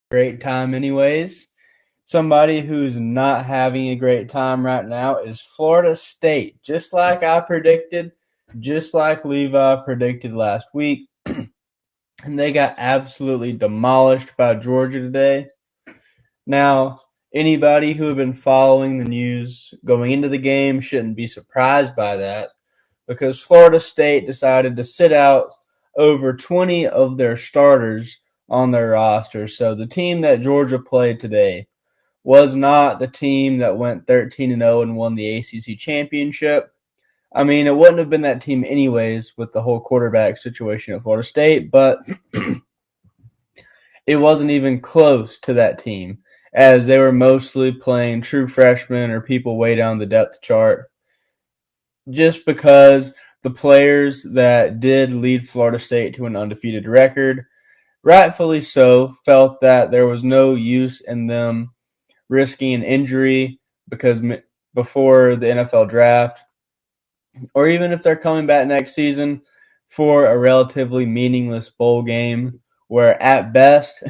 great time anyways. Somebody who's not having a great time right now is Florida State. Just like I predicted, just like Levi predicted last week. And they got absolutely demolished by Georgia today. Now, anybody who had been following the news going into the game shouldn't be surprised by that because Florida State decided to sit out over 20 of their starters on their roster. So the team that Georgia played today was not the team that went 13-0 and won the ACC championship. I mean, it wouldn't have been that team anyways with the whole quarterback situation at Florida State, but it wasn't even close to that team as they were mostly playing true freshmen or people way down the depth chart just because the players that did lead Florida State to an undefeated record, rightfully so, felt that there was no use in them risking an injury because before the NFL draft, or even if they're coming back next season for a relatively meaningless bowl game where at best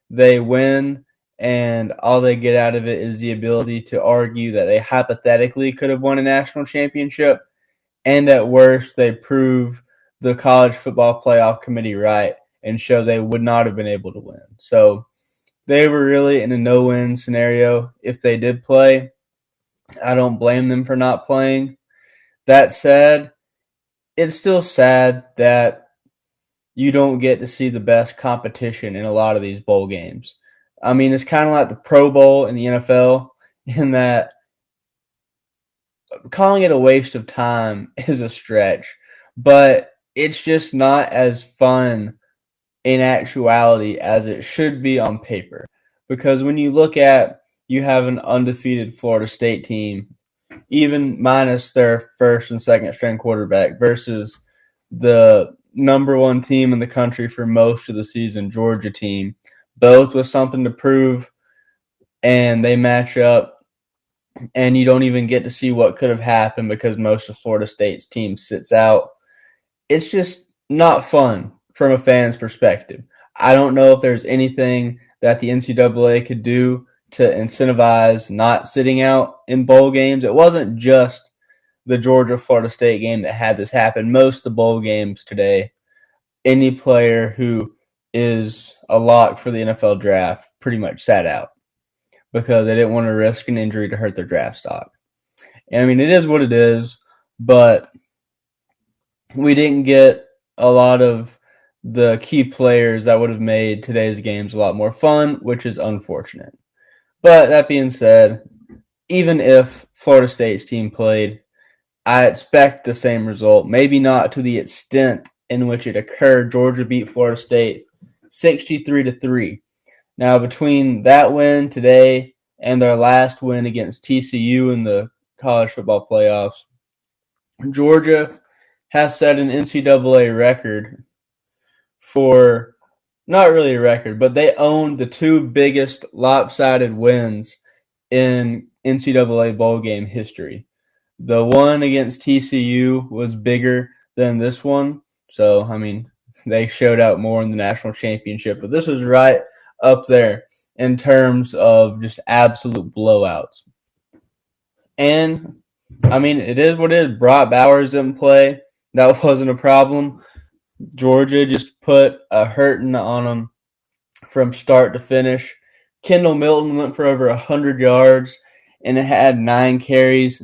they win and all they get out of it is the ability to argue that they hypothetically could have won a national championship, and at worst they prove the college football playoff committee right and show they would not have been able to win. So they were really in a no-win scenario if they did play. I don't blame them for not playing. That said, it's still sad that you don't get to see the best competition in a lot of these bowl games. I mean, it's kind of like the Pro Bowl in the NFL in that calling it a waste of time is a stretch, but it's just not as fun in actuality as it should be on paper. Because when you look at, you have an undefeated Florida State team, even minus their first and second string quarterback, versus the number one team in the country for most of the season, Georgia team, both with something to prove, and they match up, and you don't even get to see what could have happened because most of Florida State's team sits out. It's just not fun from a fan's perspective. I don't know if there's anything that the NCAA could do to incentivize not sitting out in bowl games. It wasn't just the Georgia-Florida State game that had this happen. Most of the bowl games today, any player who is a lock for the NFL draft pretty much sat out because they didn't want to risk an injury to hurt their draft stock. And I mean, it is what it is, but we didn't get a lot of the key players that would have made today's games a lot more fun, which is unfortunate. But that being said, even if Florida State's team played, I expect the same result. Maybe not to the extent in which it occurred. Georgia beat Florida State 63-3. Now, between that win today and their last win against TCU in the college football playoffs, Georgia has set an NCAA record for, not really a record, but they owned the two biggest lopsided wins in NCAA bowl game history. The one against TCU was bigger than this one. So, I mean, they showed out more in the national championship, but this was right up there in terms of just absolute blowouts. And, I mean, it is what it is. Brock Bowers didn't play. That wasn't a problem. Georgia just put a hurting on them from start to finish. Kendall Milton went for over 100 yards and it had 9 carries.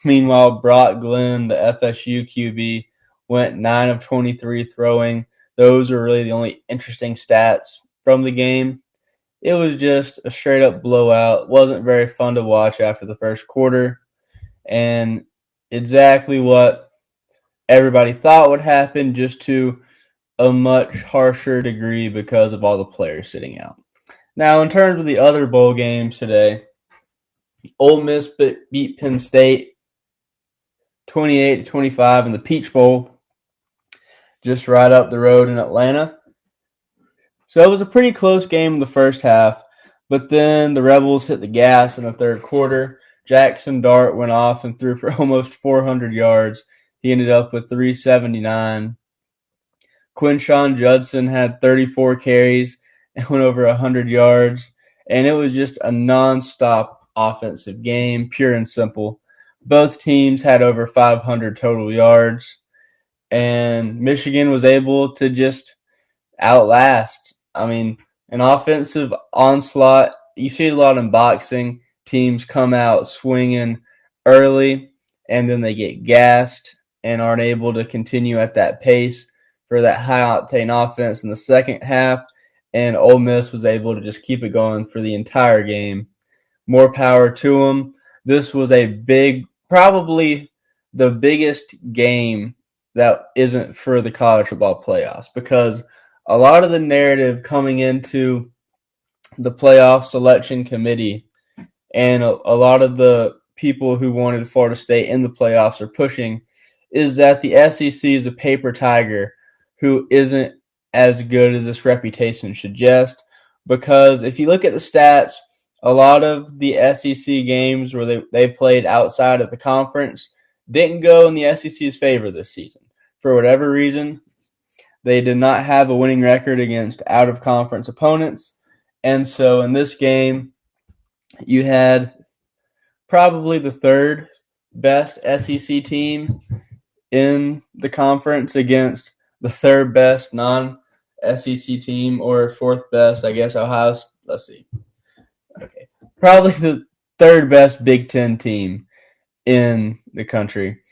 Meanwhile, Brock Glenn, the FSU QB, went 9 of 23 throwing. Those are really the only interesting stats from the game. It was just a straight-up blowout. Wasn't very fun to watch after the first quarter. And exactly what everybody thought would happen, just to a much harsher degree because of all the players sitting out. Now, in terms of the other bowl games today, Ole Miss beat Penn State 28-25 in the Peach Bowl, just right up the road in Atlanta. So it was a pretty close game in the first half, but then the Rebels hit the gas in the third quarter. Jackson Dart went off and threw for almost 400 yards. He ended up with 379. Quinshon Judson had 34 carries, and went over 100 yards. And it was just a nonstop offensive game, pure and simple. Both teams had over 500 total yards, and Michigan was able to just outlast. I mean, an offensive onslaught. You see a lot in boxing. Teams come out swinging early, and then they get gassed and aren't able to continue at that pace for that high octane offense in the second half. And Ole Miss was able to just keep it going for the entire game. More power to them. This was a big, probably the biggest game that isn't for the college football playoffs, because a lot of the narrative coming into the playoff selection committee and a lot of the people who wanted Florida State in the playoffs are pushing is that the SEC is a paper tiger who isn't as good as this reputation suggests. Because if you look at the stats, a lot of the SEC games where they played outside of the conference didn't go in the SEC's favor this season. For whatever reason, they did not have a winning record against out-of-conference opponents. And so in this game, you had probably the third best SEC team in the conference against the third best non-SEC team, or fourth best, I guess, let's see. Okay. Probably the third best Big Ten team in the country.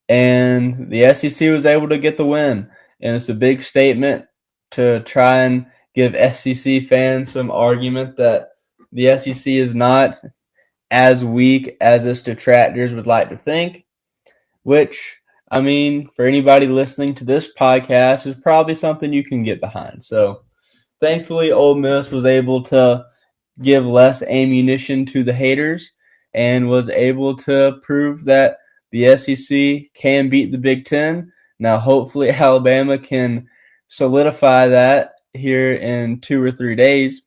And the SEC was able to get the win. And it's a big statement to try and give SEC fans some argument that the SEC is not as weak as its detractors would like to think, which, I mean, for anybody listening to this podcast, is probably something you can get behind. So thankfully, Ole Miss was able to give less ammunition to the haters and was able to prove that the SEC can beat the Big Ten. Now, hopefully, Alabama can solidify that here in 2 or 3 days,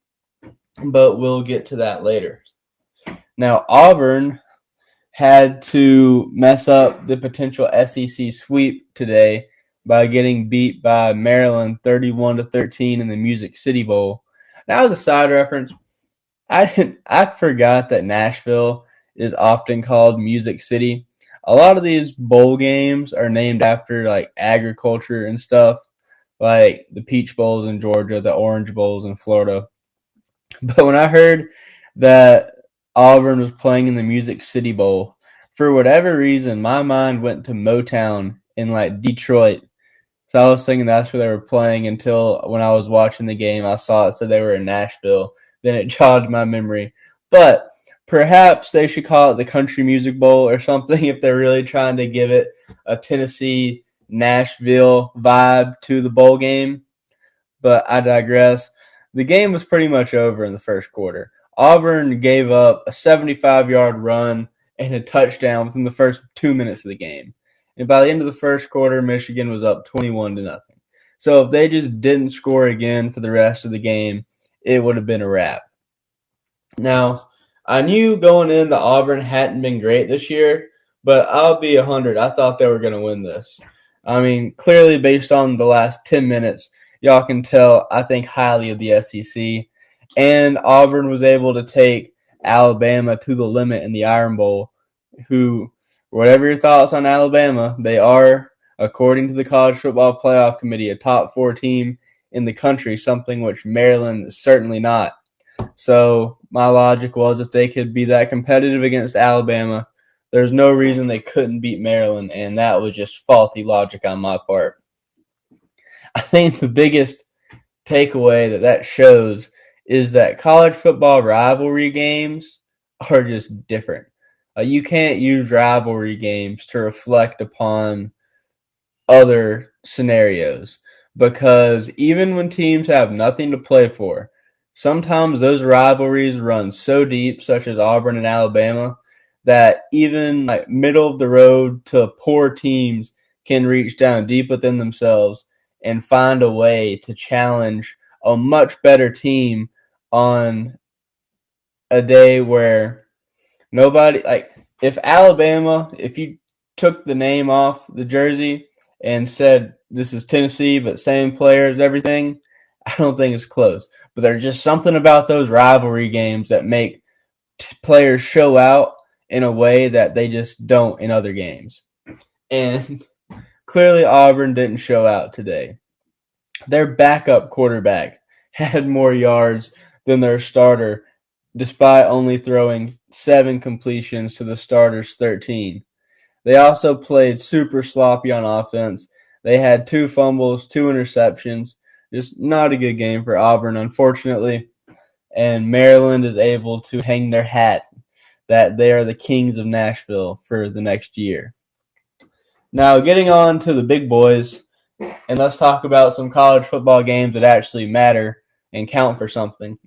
but we'll get to that later. Now, Auburn had to mess up the potential SEC sweep today by getting beat by Maryland 31-13 in the Music City Bowl. Now, as a side reference, I forgot that Nashville is often called Music City. A lot of these bowl games are named after like agriculture and stuff, like the Peach Bowls in Georgia, the Orange Bowls in Florida. But when I heard that Auburn was playing in the Music City Bowl, for whatever reason, my mind went to Motown in like Detroit. So I was thinking that's where they were playing until when I was watching the game, I saw it said they were in Nashville. Then it jogged my memory. But perhaps they should call it the Country Music Bowl or something if they're really trying to give it a Tennessee, Nashville vibe to the bowl game. But I digress. The game was pretty much over in the first quarter. Auburn gave up a 75-yard run and a touchdown within the first 2 minutes of the game. And by the end of the first quarter, Michigan was up 21-0. So if they just didn't score again for the rest of the game, it would have been a wrap. Now, I knew going in that Auburn hadn't been great this year, but I'll be 100. I thought they were going to win this. I mean, clearly based on the last 10 minutes, y'all can tell I think highly of the SEC. And Auburn was able to take Alabama to the limit in the Iron Bowl, who, whatever your thoughts on Alabama, they are, according to the College Football Playoff Committee, a top 4 team in the country, something which Maryland is certainly not. So my logic was if they could be that competitive against Alabama, there's no reason they couldn't beat Maryland, and that was just faulty logic on my part. I think the biggest takeaway that shows is that college football rivalry games are just different. You can't use rivalry games to reflect upon other scenarios, because even when teams have nothing to play for, sometimes those rivalries run so deep, such as Auburn and Alabama, that even like middle of the road to poor teams can reach down deep within themselves and find a way to challenge a much better team on a day where nobody, like, if you took the name off the jersey and said this is Tennessee but same players, everything, I don't think it's close. but there's just something about those rivalry games that make players show out in a way that they just don't in other games. And clearly Auburn didn't show out today. Their backup quarterback had more yards than their starter, despite only throwing 7 completions to the starter's 13. They also played super sloppy on offense. They had 2 fumbles, 2 interceptions. Just not a good game for Auburn, unfortunately. And Maryland is able to hang their hat that they are the kings of Nashville for the next year. Now, getting on to the big boys, and let's talk about some college football games that actually matter and count for something.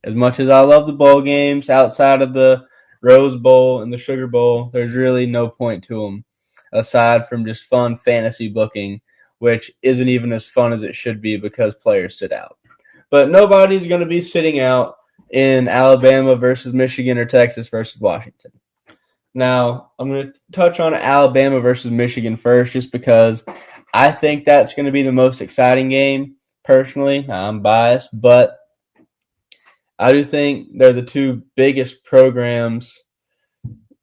As much as I love the bowl games, outside of the Rose Bowl and the Sugar Bowl, there's really no point to them aside from just fun fantasy booking, which isn't even as fun as it should be because players sit out. But nobody's going to be sitting out in Alabama versus Michigan or Texas versus Washington. Now, I'm going to touch on Alabama versus Michigan first just because I think that's going to be the most exciting game, personally. I'm biased, but I do think they're the 2 biggest programs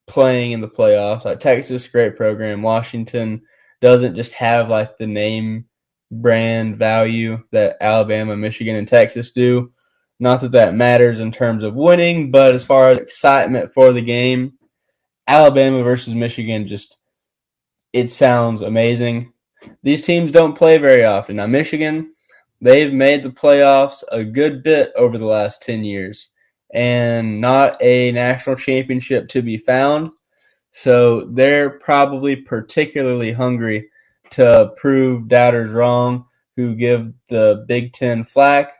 playing in the playoffs. Like Texas, great program. Washington doesn't just have like the name brand value that Alabama, Michigan, and Texas do. Not that that matters in terms of winning, but as far as excitement for the game, Alabama versus Michigan it sounds amazing. These teams don't play very often. Now, Michigan, they've made the playoffs a good bit over the last 10 years and not a national championship to be found. So they're probably particularly hungry to prove doubters wrong who give the Big Ten flack.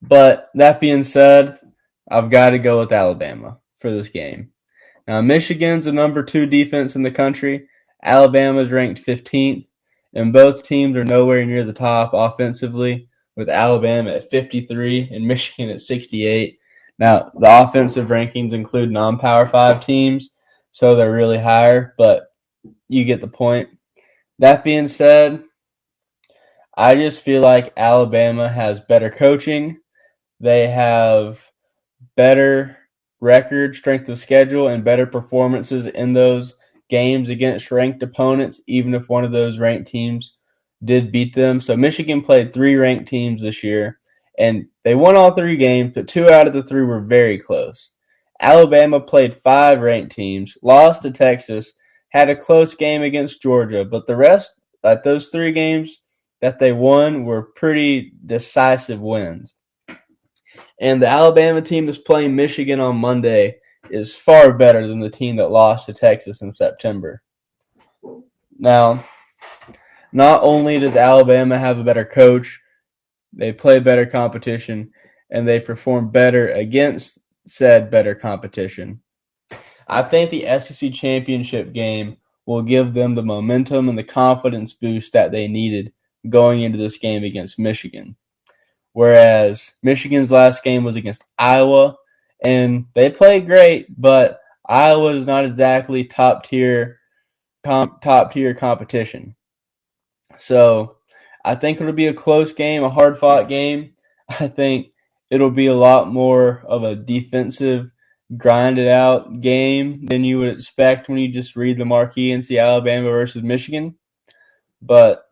But that being said, I've got to go with Alabama for this game. Now, Michigan's the number 2 defense in the country. Alabama's ranked 15th, and both teams are nowhere near the top offensively, with Alabama at 53 and Michigan at 68. Now, the offensive rankings include non-Power 5 teams, so they're really higher, but you get the point. That being said, I just feel like Alabama has better coaching. They have better record, strength of schedule, and better performances in those games against ranked opponents, even if one of those ranked teams did beat them. So Michigan played 3 ranked teams this year, and they won all 3 games, but 2 out of the 3 were very close. Alabama played 5 ranked teams, lost to Texas, had a close game against Georgia, but the rest, like those 3 games that they won, were pretty decisive wins. And the Alabama team that's playing Michigan on Monday is far better than the team that lost to Texas in September. Now, not only does Alabama have a better coach, they play better competition, and they perform better against said better competition. I think the SEC championship game will give them the momentum and the confidence boost that they needed going into this game against Michigan. Whereas Michigan's last game was against Iowa, and they played great, but Iowa is not exactly top tier competition. So I think it'll be a close game, a hard fought game. I think it'll be a lot more of a defensive, grinded out game than you would expect when you just read the marquee and see Alabama versus Michigan. But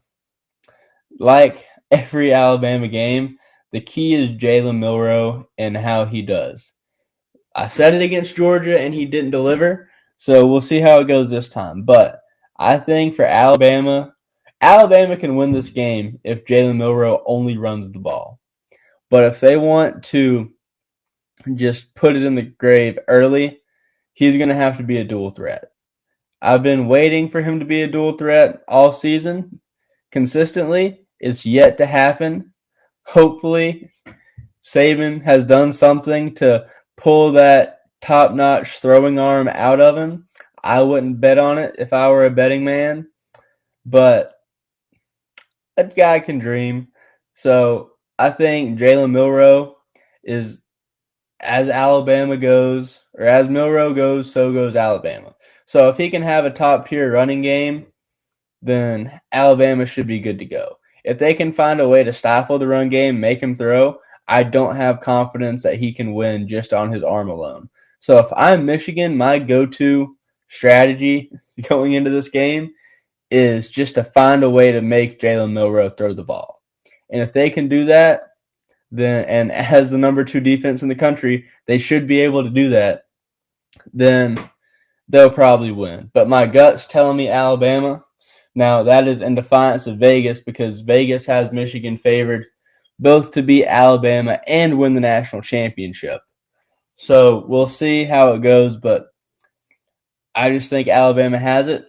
like every Alabama game, the key is Jalen Milroe and how he does. I said it against Georgia and he didn't deliver, so we'll see how it goes this time. But I think for Alabama can win this game if Jalen Milroe only runs the ball. But if they want to just put it in the grave early, he's going to have to be a dual threat. I've been waiting for him to be a dual threat all season consistently. It's yet to happen. Hopefully, Saban has done something to pull that top-notch throwing arm out of him. I wouldn't bet on it if I were a betting man, but a guy can dream. So I think Jalen Milroe is, as Alabama goes, or as Milroe goes, so goes Alabama. So if he can have a top-tier running game, then Alabama should be good to go. if they can find a way to stifle the run game, make him throw, I don't have confidence that he can win just on his arm alone. So if I'm Michigan, my go-to strategy going into this game is just to find a way to make Jalen Milroe throw the ball. And if they can do that, then, and as the number 2 defense in the country, they should be able to do that, then they'll probably win. But my gut's telling me Alabama. Now, that is in defiance of Vegas because Vegas has Michigan favored both to beat Alabama and win the national championship. So we'll see how it goes, but I just think Alabama has it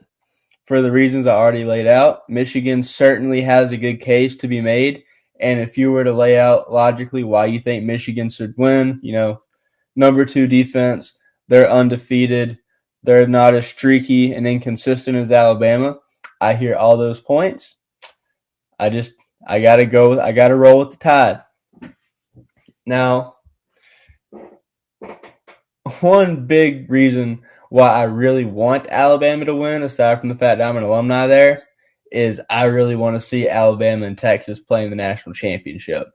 for the reasons I already laid out. Michigan certainly has a good case to be made, and if you were to lay out logically why you think Michigan should win, number 2 defense, they're undefeated, they're not as streaky and inconsistent as Alabama. I hear all those points. I gotta roll with the tide. Now, one big reason why I really want Alabama to win, aside from the fact that I'm an alumni there, is I really want to see Alabama and Texas playing the national championship.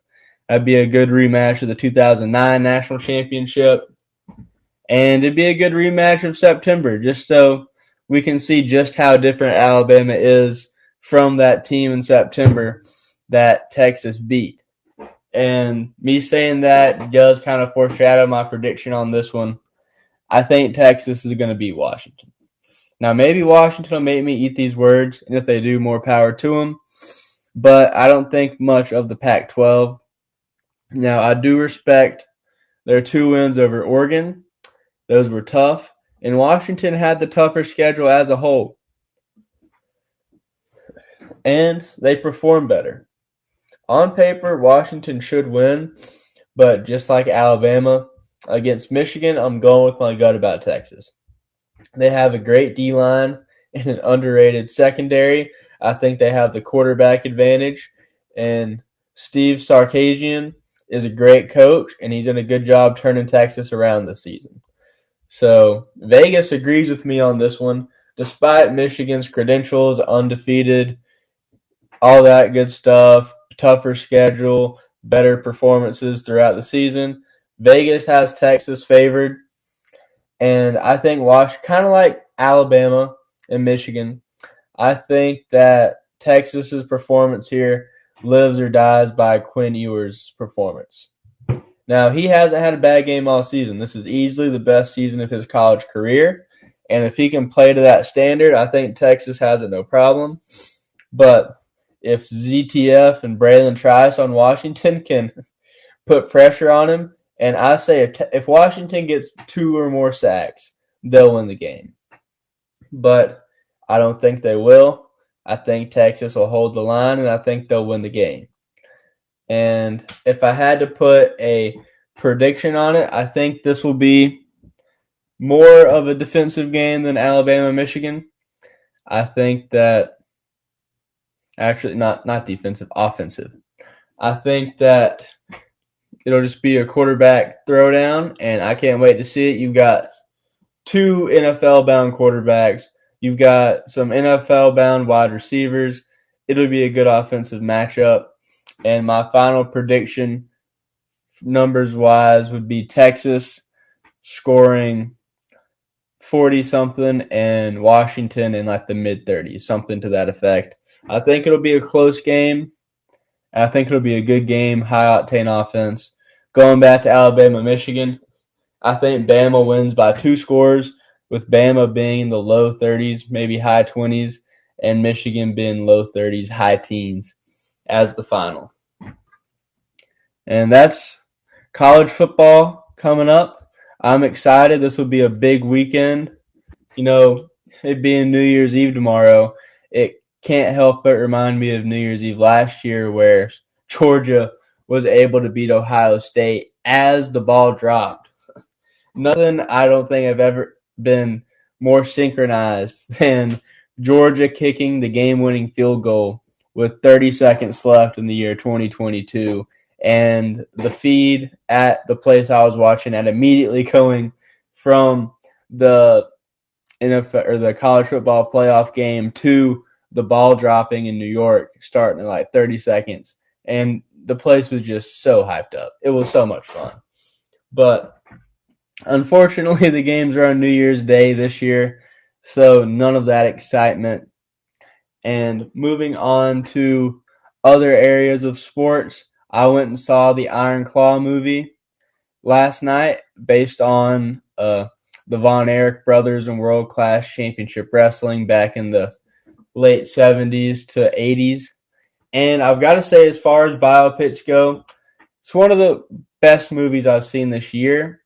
That'd be a good rematch of the 2009 national championship, and it'd be a good rematch of September, just so we can see just how different Alabama is from that team in September that Texas beat. And me saying that does kind of foreshadow my prediction on this one. I think Texas is going to beat Washington. Now, maybe Washington will make me eat these words, and if they do, more power to them. But I don't think much of the Pac-12. Now, I do respect their 2 wins over Oregon. Those were tough. And Washington had the tougher schedule as a whole. And they performed better. On paper, Washington should win, but just like Alabama, against Michigan, I'm going with my gut about Texas. They have a great D-line and an underrated secondary. I think they have the quarterback advantage, and Steve Sarkisian is a great coach, and he's done a good job turning Texas around this season. So Vegas agrees with me on this one. Despite Michigan's credentials, undefeated, all that good stuff, tougher schedule, better performances throughout the season, Vegas has Texas favored. And I think kind of like Alabama and Michigan, I think that Texas's performance here lives or dies by Quinn Ewers' performance. Now, he hasn't had a bad game all season. This is easily the best season of his college career. And if he can play to that standard, I think Texas has it no problem. But if ZTF and Braylon Trice on Washington can put pressure on him, and I say if Washington gets 2 or more sacks, they'll win the game. But I don't think they will. I think Texas will hold the line, and I think they'll win the game. And if I had to put a prediction on it, I think this will be more of a defensive game than Alabama-Michigan. I think that actually not defensive, offensive. I think that it'll just be a quarterback throwdown, and I can't wait to see it. You've got 2 NFL-bound quarterbacks. You've got some NFL-bound wide receivers. It'll be a good offensive matchup. And my final prediction, numbers-wise, would be Texas scoring 40-something and Washington in like the mid-30s, something to that effect. I think it'll be a close game. I think it'll be a good game, high-octane offense. Going back to Alabama-Michigan, I think Bama wins by 2 scores, with Bama being in the low 30s, maybe high 20s, and Michigan being low 30s, high teens as the final. And that's college football coming up. I'm excited. This will be a big weekend. It being New Year's Eve tomorrow, it can't help but remind me of New Year's Eve last year where Georgia was able to beat Ohio State as the ball dropped. Nothing I don't think I've ever been more synchronized than Georgia kicking the game-winning field goal with 30 seconds left in the year 2022, and the feed at the place I was watching at immediately going from the NFL or the college football playoff game to the ball dropping in New York starting in like 30 seconds. And the place was just so hyped up. It was so much fun. But unfortunately, the games are on New Year's Day this year, so none of that excitement. And moving on to other areas of sports, I went and saw the Iron Claw movie last night based on the Von Erich brothers and World Class Championship Wrestling back in the late 70s to 80s. And I've got to say, as far as biopics go, it's one of the best movies I've seen this year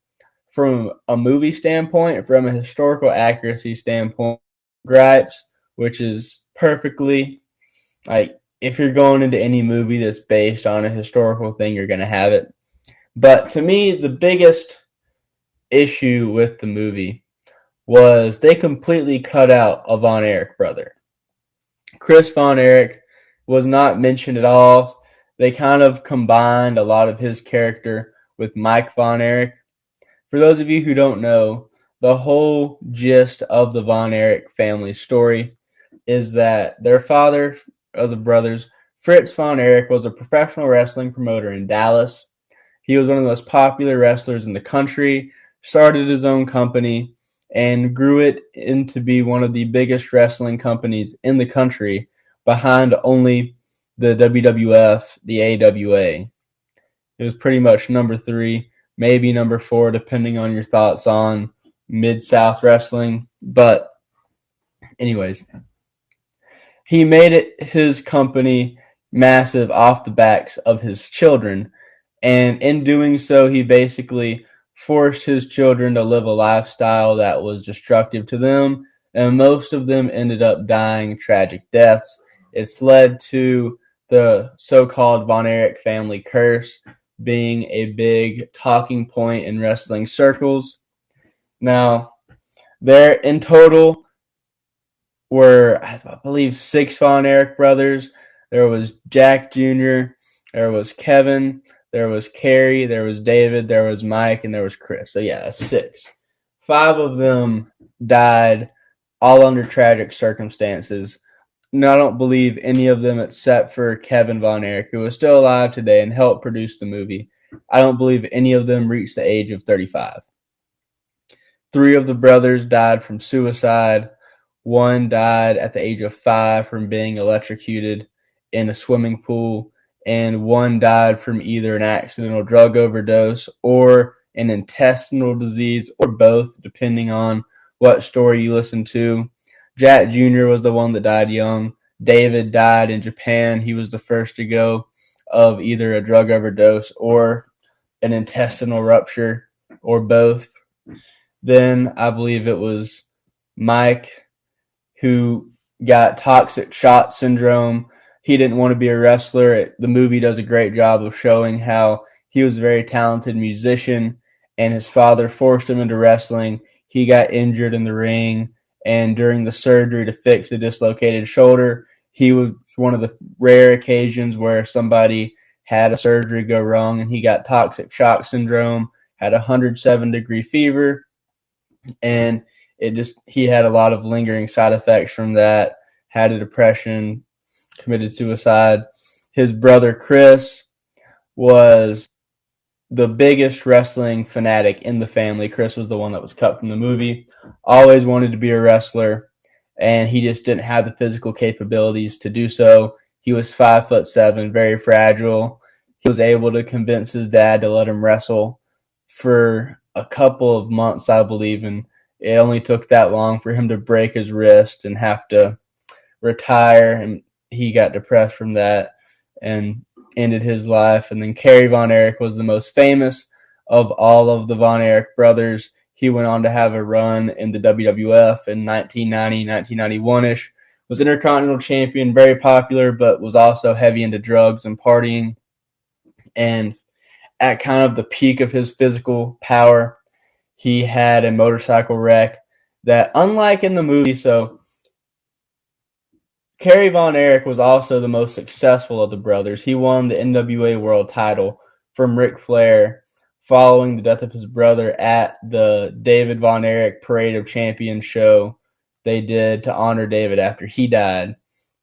from a movie standpoint, from a historical accuracy standpoint. Gripes, which is perfectly like if you're going into any movie that's based on a historical thing, you're going to have it. But to me, the biggest issue with the movie was they completely cut out a Von Erich brother. Chris Von Erich was not mentioned at all. They kind of combined a lot of his character with Mike Von Erich. For those of you who don't know, the whole gist of the Von Erich family story is that their father of the brothers, Fritz Von Erich, was a professional wrestling promoter in Dallas. He was one of the most popular wrestlers in the country, started his own company, and grew it into be one of the biggest wrestling companies in the country, behind only the WWF, the AWA. It was pretty much number 3, maybe number 4, depending on your thoughts on Mid-South wrestling. But anyways, he made it his company massive off the backs of his children. And in doing so, he basically forced his children to live a lifestyle that was destructive to them. And most of them ended up dying tragic deaths. It's led to the so-called Von Erich family curse being a big talking point in wrestling circles. Now, there in total were, I believe, 6 Von Erich brothers. There was Jack Jr., there was Kevin, there was Kerry, there was David, there was Mike, and there was Chris. So yeah, 6. 5 of them died, all under tragic circumstances. No, I don't believe any of them except for Kevin Von Erich, who is still alive today and helped produce the movie. I don't believe any of them reached the age of 35. 3 of the brothers died from suicide. 1 died at the age of 5 from being electrocuted in a swimming pool, and 1 died from either an accidental drug overdose or an intestinal disease, or both, depending on what story you listen to. Jack Jr. was the one that died young. David died in Japan. He was the first to go of either a drug overdose or an intestinal rupture, or both. Then I believe it was Mike who got toxic shock syndrome. He didn't want to be a wrestler. The movie does a great job of showing how he was a very talented musician, and his father forced him into wrestling. He got injured in the ring, and during the surgery to fix a dislocated shoulder, he was one of the rare occasions where somebody had a surgery go wrong, and he got toxic shock syndrome, had 107-degree fever, and he had a lot of lingering side effects from that, had a depression, committed suicide. His brother Chris was the biggest wrestling fanatic in the family. Chris was the one that was cut from the movie. Always wanted to be a wrestler, and he just didn't have the physical capabilities to do so. He was 5'7", very fragile. He was able to convince his dad to let him wrestle for a couple of months, I believe, and it only took that long for him to break his wrist and have to retire, and he got depressed from that and ended his life. And then Kerry Von Erich was the most famous of all of the Von Erich brothers. He went on to have a run in the WWF in 1990, 1991-ish, was Intercontinental Champion, very popular, but was also heavy into drugs and partying. And at kind of the peak of his physical power, he had a motorcycle wreck that, unlike in the movie, so Kerry Von Erich was also the most successful of the brothers. He won the NWA World title from Ric Flair following the death of his brother at the David Von Erich Parade of Champions show they did to honor David after he died.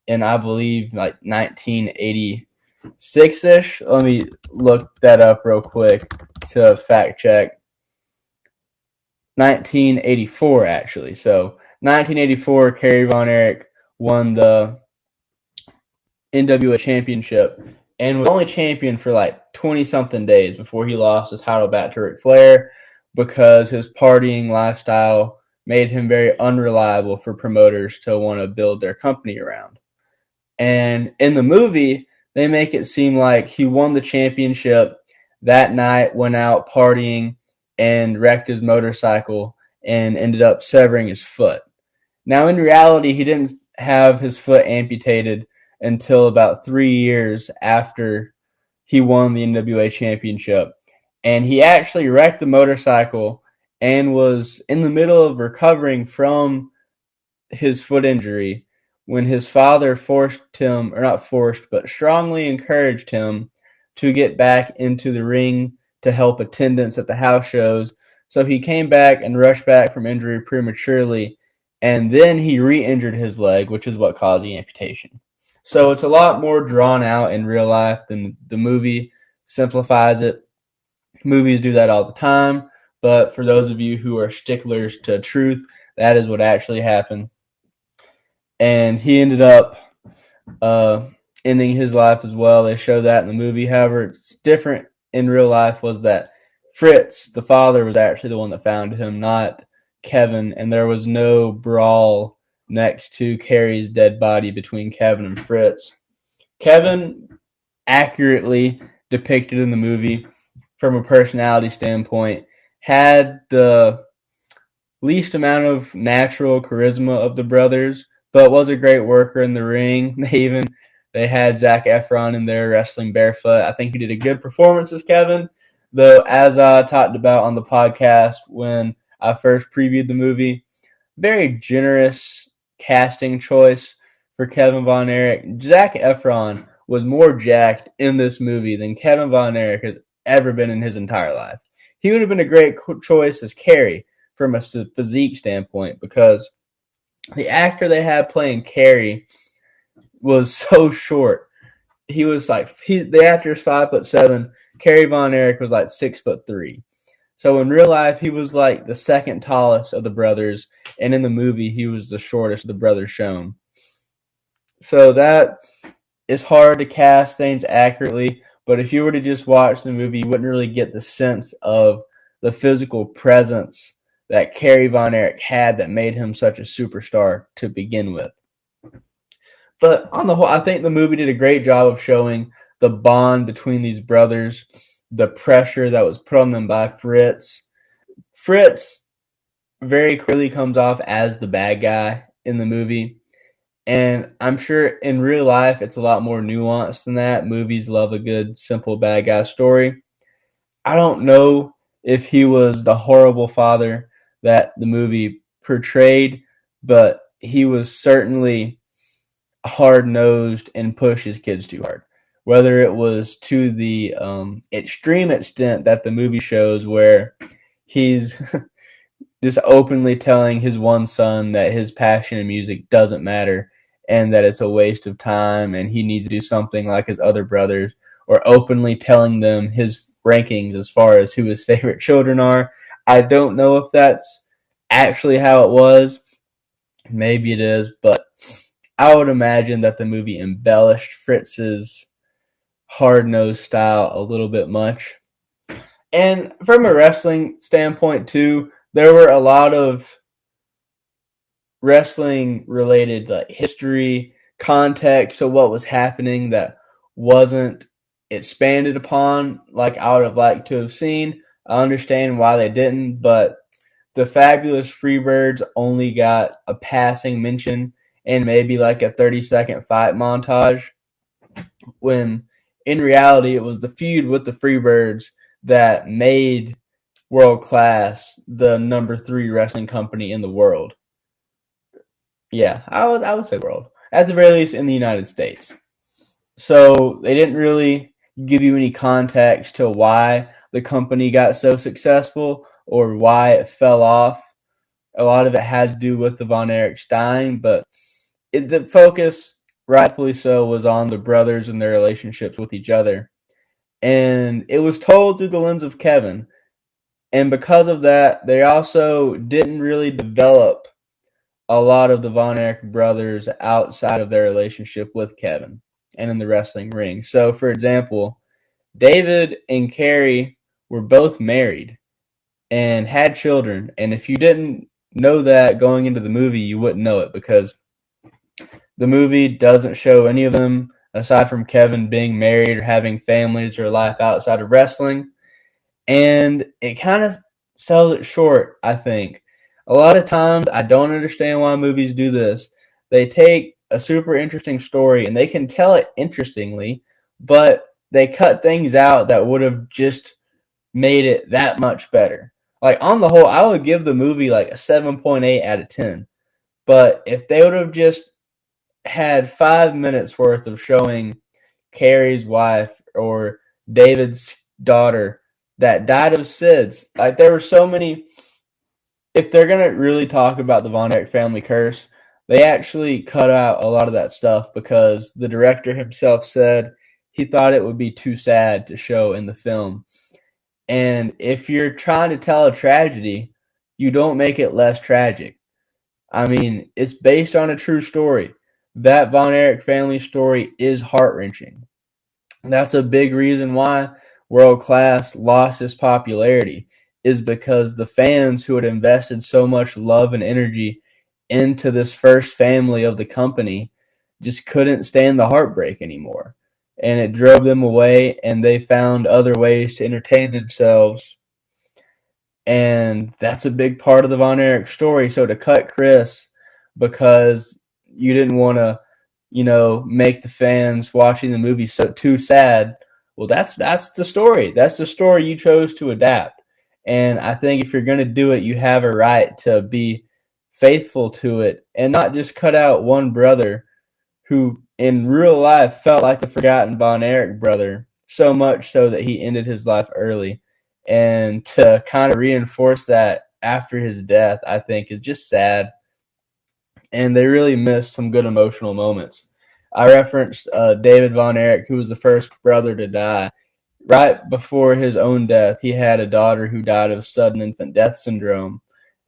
in, I believe, like 1986-ish. Let me look that up real quick to fact check. 1984, actually. So 1984, Kerry Von Erich won the NWA Championship and was only champion for like 20-something days before he lost his title back to Ric Flair because his partying lifestyle made him very unreliable for promoters to want to build their company around. And in the movie, they make it seem like he won the championship that night, went out partying, and wrecked his motorcycle and ended up severing his foot. Now, in reality, he didn't have his foot amputated until about 3 years after he won the NWA Championship. And he actually wrecked the motorcycle and was in the middle of recovering from his foot injury when his father forced him, or not forced, but strongly encouraged him to get back into the ring to help attendance at the house shows. So he came back and rushed back from injury prematurely, and then he re-injured his leg, which is what caused the amputation. So it's a lot more drawn out in real life than the movie simplifies it. Movies do that all the time, but for those of you who are sticklers to truth, that is what actually happened. And he ended up ending his life as well. They show that in the movie. However, it's different in real life was that Fritz, the father, was actually the one that found him, not Kevin, and there was no brawl next to Kerry's dead body between Kevin and Fritz. Kevin, accurately depicted in the movie from a personality standpoint, had the least amount of natural charisma of the brothers, but was a great worker in the ring. They had Zac Efron in there wrestling barefoot. I think he did a good performance as Kevin, though, as I talked about on the podcast when I first previewed the movie, very generous casting choice for Kevin Von Erich. Zac Efron was more jacked in this movie than Kevin Von Erich has ever been in his entire life. He would have been a great choice as Kerry from a physique standpoint because the actor they had playing Kerry was so short. He was like the actor's 5'7". Kerry Von Erich was like 6'3". So in real life, he was like the second tallest of the brothers, and in the movie, he was the shortest of the brothers shown. So that is hard to cast things accurately, but if you were to just watch the movie, you wouldn't really get the sense of the physical presence that Kerry Von Erich had that made him such a superstar to begin with. But on the whole, I think the movie did a great job of showing the bond between these brothers, the pressure that was put on them by Fritz. Fritz very clearly comes off as the bad guy in the movie, and I'm sure in real life it's a lot more nuanced than that. Movies love a good, simple bad guy story. I don't know if he was the horrible father that the movie portrayed, but he was certainly hard-nosed and pushed his kids too hard. Whether it was to the extreme extent that the movie shows where he's just openly telling his one son that his passion in music doesn't matter and that it's a waste of time and he needs to do something like his other brothers, or openly telling them his rankings as far as who his favorite children are. I don't know if that's actually how it was. Maybe it is, but I would imagine that the movie embellished Fritz's hard-nosed style a little bit much. And from a wrestling standpoint, too, there were a lot of wrestling-related like history, context to what was happening that wasn't expanded upon like I would have liked to have seen. I understand why they didn't, but the Fabulous Freebirds only got a passing mention and maybe like a 30-second fight montage, when in reality it was the feud with the Freebirds that made World Class the number 3 wrestling company in the world. Yeah, I would say world. At the very least in the United States. So they didn't really give you any context to why the company got so successful or why it fell off. A lot of it had to do with the Von Erichs dying, but the focus rightfully so, was on the brothers and their relationships with each other. And it was told through the lens of Kevin. And because of that, they also didn't really develop a lot of the Von Erich brothers outside of their relationship with Kevin and in the wrestling ring. So, for example, David and Carrie were both married and had children. And if you didn't know that going into the movie, you wouldn't know it because the movie doesn't show any of them aside from Kevin being married or having families or life outside of wrestling. And it kind of sells it short, I think. A lot of times, I don't understand why movies do this. They take a super interesting story and they can tell it interestingly, but they cut things out that would have just made it that much better. Like, on the whole, I would give the movie like a 7.8 out of 10. But if they would have just had 5 minutes worth of showing Carrie's wife or David's daughter that died of SIDS. Like, there were so many. If they're gonna really talk about the Von Erich family curse, they actually cut out a lot of that stuff because the director himself said he thought it would be too sad to show in the film. And if you're trying to tell a tragedy, you don't make it less tragic. I mean, it's based on a true story. That Von Erich family story is heart-wrenching. That's a big reason why World Class lost its popularity, is because the fans who had invested so much love and energy into this first family of the company just couldn't stand the heartbreak anymore. And it drove them away, and they found other ways to entertain themselves. And that's a big part of the Von Erich story. So to cut Chris because you didn't want to, make the fans watching the movie so too sad. Well, that's the story. That's the story you chose to adapt. And I think if you're going to do it, you have a right to be faithful to it and not just cut out one brother who in real life felt like the forgotten Von Erich brother, so much so that he ended his life early. And to kind of reinforce that after his death, I think is just sad. And they really missed some good emotional moments. I referenced David Von Erich, who was the first brother to die. Right before his own death, he had a daughter who died of sudden infant death syndrome.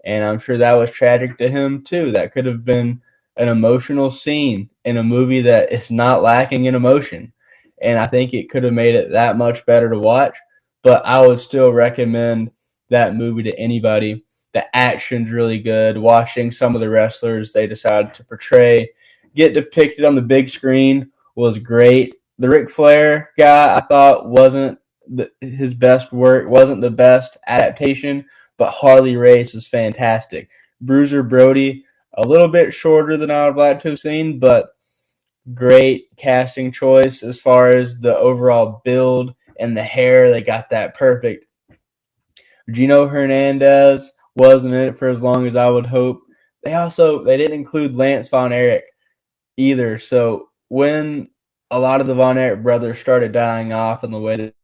And I'm sure that was tragic to him, too. That could have been an emotional scene in a movie that is not lacking in emotion. And I think it could have made it that much better to watch. But I would still recommend that movie to anybody. The action's really good. Watching some of the wrestlers they decided to portray get depicted on the big screen was great. The Ric Flair guy, I thought, wasn't his best work, wasn't the best adaptation, but Harley Race was fantastic. Bruiser Brody, a little bit shorter than I would like to have seen, but great casting choice as far as the overall build and the hair. They got that perfect. Gino Hernandez wasn't in it for as long as I would hope. They didn't include Lance Von Erich either. So when a lot of the Von Erich brothers started dying off in the way that